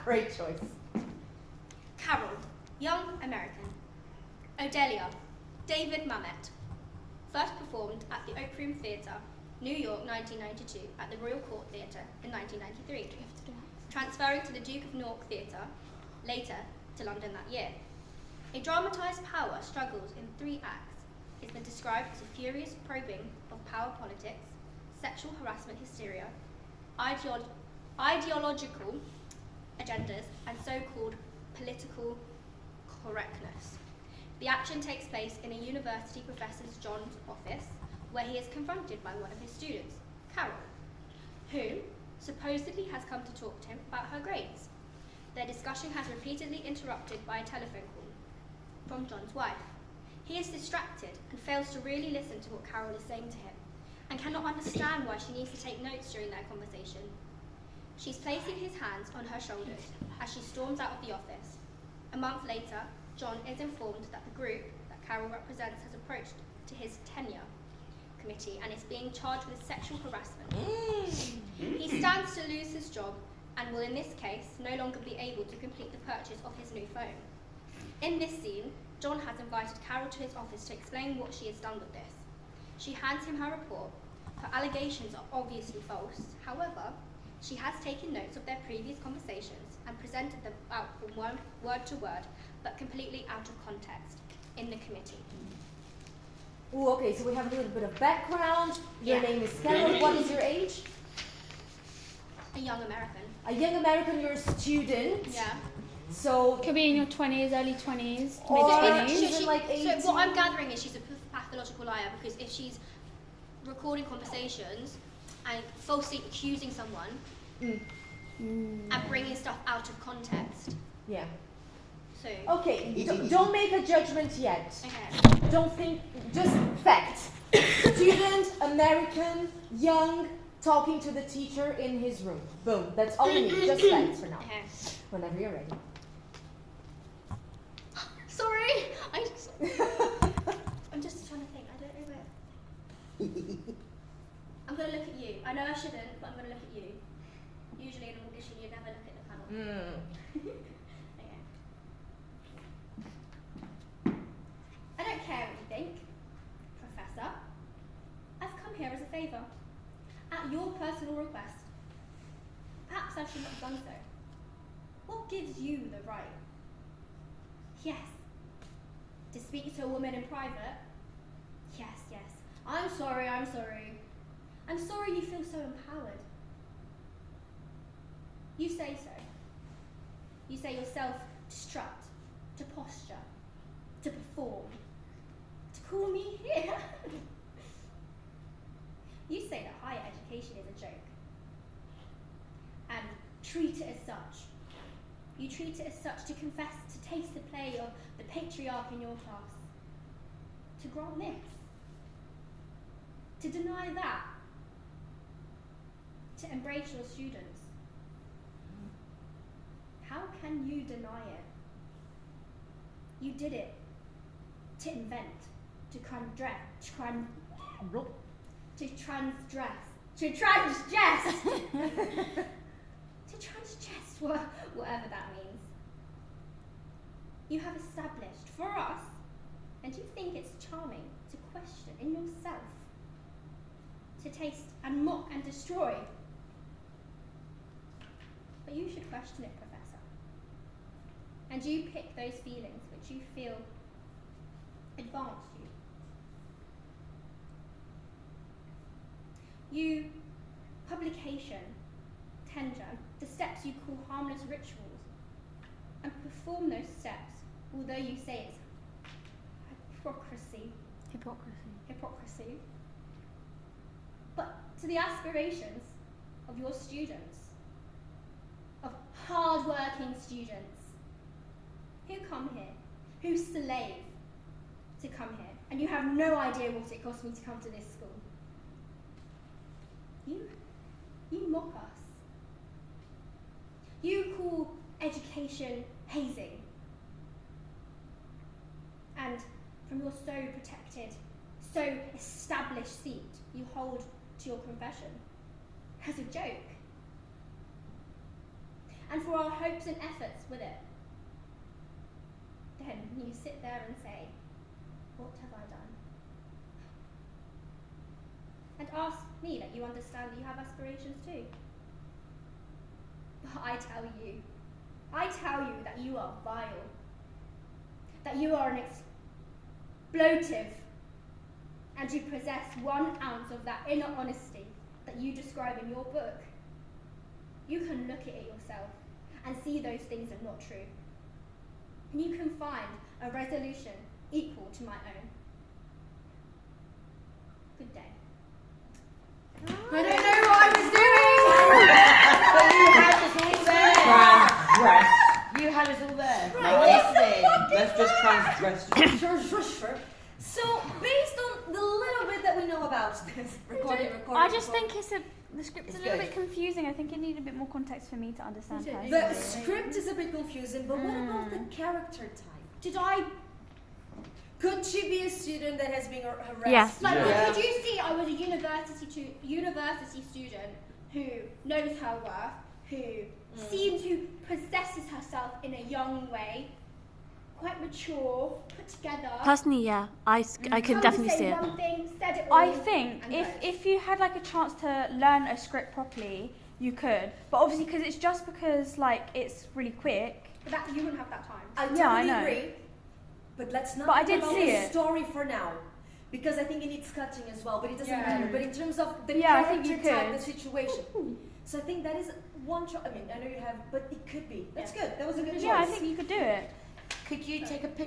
Great choice. Carol, young American. Odelia, David Mamet. First performed at the Oak Room Theatre, New York, 1992, at the Royal Court Theatre in 1993. Transferring to the Duke of York Theatre, later to London that year. A dramatised power struggles in 3 acts. It's been described as a furious probing of power politics, sexual harassment hysteria, ideological agendas, and so-called political correctness. The action takes place in a university professor's John's office, where he is confronted by one of his students, Carol, who supposedly has come to talk to him about her grades. Their discussion has repeatedly interrupted by a telephone call from John's wife. He is distracted and fails to really listen to what Carol is saying to him, and cannot understand why she needs to take notes during their conversation. She's placing his hands on her shoulders as she storms out of the office. A month later, John is informed that the group that Carol represents has approached to his tenure committee and is being charged with sexual harassment. He stands to lose his job and will in this case no longer be able to complete the purchase of his new phone. In this scene, John has invited Carol to his office to explain what she has done with this. She hands him her report. Her allegations are obviously false. However, she has taken notes of their previous conversations and presented them out from word to word, but completely out of context, in the committee. Ooh, okay, so we have a little bit of background. Your Yeah. name is Carol. What is your age? A young American. A young American, you're a student. Yeah. So, Could be in your 20s, early 20s, Or- mid-20s. She's like 18. So what I'm gathering is she's a pathological liar, because if she's recording conversations and falsely accusing someone and bringing stuff out of context, yeah. so Okay, don't make a judgment yet. okay. Don't think, just fact. Student, American, young, talking to the teacher in his room. Boom, that's all you need, just facts for now. Okay. Whenever you're ready. Sorry, I'm just trying to think. I don't know where. I'm gonna look at you. I know I shouldn't, but I'm gonna look at you. Usually in an audition, you never look at the panel. Okay. I don't care what you think, Professor. I've come here as a favour, at your personal request. Perhaps I should not have done so. What gives you the right? Yes. To speak to a woman in private? Yes. I'm sorry. I'm sorry you feel so empowered. You say so. You say yourself to strut, to posture, to perform, to call me here. You say that higher education is a joke and treat it as such. You treat it as such to confess, to taste the play of the patriarch in your class, to grant this, to deny that, to embrace your students. How can you deny it? You did it to invent, to transgress, whatever that means. You have established for us, and you think it's charming to question in yourself, to taste and mock and destroy. But you should question it, Professor. And you pick those feelings which you feel advance you. You publication, tender, the steps you call harmless rituals, and perform those steps, although you say it's hypocrisy. But to the aspirations of your students, of hard-working students, who come here, who slave to come here, and you have no idea what it cost me to come to this school. You mock us. You call education hazing. And from your so protected, so established seat, you hold to your confession as a joke. and for our hopes and efforts with it. Then you sit there and say, what have I done? And ask me that you understand that you have aspirations too. But I tell you that you are vile, that you are an exploitive, and you possess 1 ounce of that inner honesty that you describe in your book. You can look at it yourself and see those things are not true. And you can find a resolution equal to my own. Good day. I don't know what I was doing! But you had us all there! You had us all there. Right, let's just transgress. So, based on the little bit that we know about this, I just think the script is a little bit confusing. I think it needed a bit more context for me to understand personally. the script is a bit confusing, but what about the character type? Could she be a student that has been harassed? Yes. Like, Yeah. could you see I was a university student who knows her worth, who seems who possesses herself in a young way, quite mature, put together. Personally, yeah, I can definitely see it. One thing, said it all, I think and if you had like a chance to learn a script properly, you could. But obviously, because it's just because like it's really quick. but that you wouldn't have that time. I totally Yeah, I know. agree. But let's not But I talk did about see the it. story for now. Because I think it needs cutting as well, but it doesn't Yeah. matter. But in terms of the Yeah, I character think you type, could. the situation. So I think that is one choice. I mean, I know you have, but it could be. That's good. That was a good choice. Yeah, I think you could do it. Could you take a picture?